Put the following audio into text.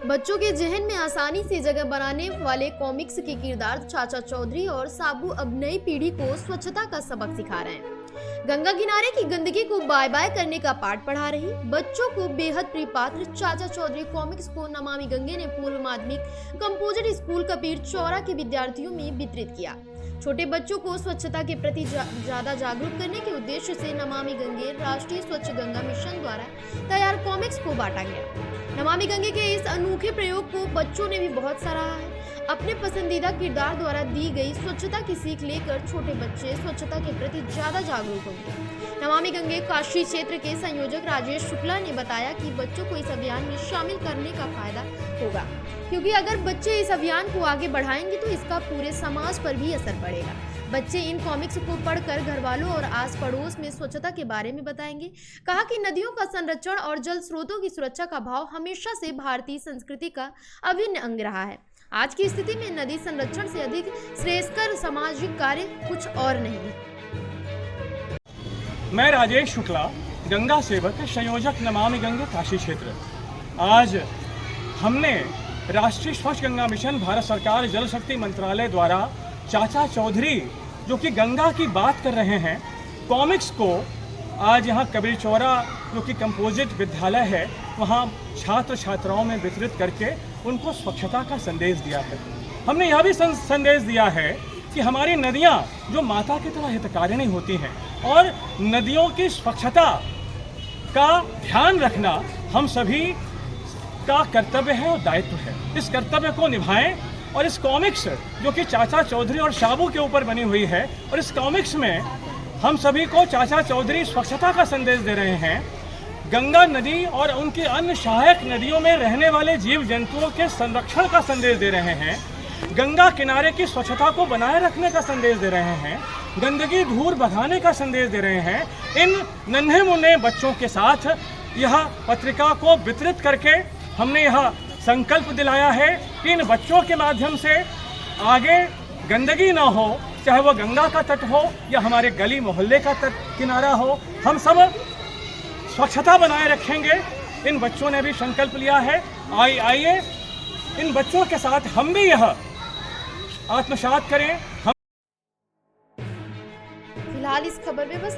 बच्चों के जहन में आसानी से जगह बनाने वाले कॉमिक्स के किरदार चाचा चौधरी और साबू अब नई पीढ़ी को स्वच्छता का सबक सिखा रहे हैं। गंगा किनारे की गंदगी को बाय बाय करने का पाठ पढ़ा रही बच्चों को बेहद प्रिय पात्र चाचा चौधरी कॉमिक्स को नमामि गंगे ने पूर्व माध्यमिक कंपोजिट स्कूल कबीर चौरा के विद्यार्थियों में वितरित किया। छोटे बच्चों को स्वच्छता के प्रति ज्यादा जागरूक करने के उद्देश्य से नमामि गंगे राष्ट्रीय स्वच्छ गंगा मिशन द्वारा तैयार कॉमिक्स को बांटा गया। नमामि गंगे के इस अनोखे प्रयोग को बच्चों ने भी बहुत सराहा है। अपने पसंदीदा किरदार द्वारा दी गई स्वच्छता की सीख लेकर छोटे बच्चे स्वच्छता के प्रति ज्यादा जागरूक होंगे। नमामि गंगे काशी क्षेत्र के संयोजक राजेश शुक्ला ने बताया कि बच्चों को इस अभियान में शामिल करने का फायदा होगा, क्योंकि अगर बच्चे इस अभियान को आगे बढ़ाएंगे तो इसका पूरे समाज पर भी असर पड़ेगा। बच्चे इन कॉमिक्स को पढ़कर घर वालों और आस पड़ोस में स्वच्छता के बारे में बताएंगे। कहा कि नदियों का संरक्षण और जल स्रोतों की सुरक्षा का भाव हमेशा से भारतीय संस्कृति का अभिन्न अंग रहा है। आज की स्थिति में नदी संरक्षण से अधिक श्रेयस्कर सामाजिक कार्य कुछ और नहीं है। मैं राजेश शुक्ला, गंगा सेवक, संयोजक नमामि गंगे काशी क्षेत्र। आज हमने राष्ट्रीय स्वच्छ गंगा मिशन भारत सरकार जल शक्ति मंत्रालय द्वारा चाचा चौधरी जो कि गंगा की बात कर रहे हैं कॉमिक्स को आज यहाँ कबीर चौरा जो कि कंपोजिट विद्यालय है वहाँ छात्र छात्राओं में वितरित करके उनको स्वच्छता का संदेश दिया है। हमने यह भी संदेश दिया है कि हमारी नदियाँ जो माता की तरह हितकारिणी होती हैं और नदियों की स्वच्छता का ध्यान रखना हम सभी का कर्तव्य है और दायित्व है। इस कर्तव्य को निभाएं और इस कॉमिक्स जो कि चाचा चौधरी और साबू के ऊपर बनी हुई है और इस कॉमिक्स में हम सभी को चाचा चौधरी स्वच्छता का संदेश दे रहे हैं। गंगा नदी और उनकी अन्य सहायक नदियों में रहने वाले जीव जंतुओं के संरक्षण का संदेश दे रहे हैं। गंगा किनारे की स्वच्छता को बनाए रखने का संदेश दे रहे हैं। गंदगी दूर भगाने का संदेश दे रहे हैं। इन नन्हे मुन्ने बच्चों के साथ यह पत्रिका को वितरित करके हमने यह संकल्प दिलाया है कि इन बच्चों के माध्यम से आगे गंदगी ना हो, चाहे वो गंगा का तट हो या हमारे गली मोहल्ले का तट किनारा हो, हम सब स्वच्छता बनाए रखेंगे। इन बच्चों ने भी संकल्प लिया है। आइए इन बच्चों के साथ हम भी यह आत्मसात करें। फिलहाल इस खबर में बस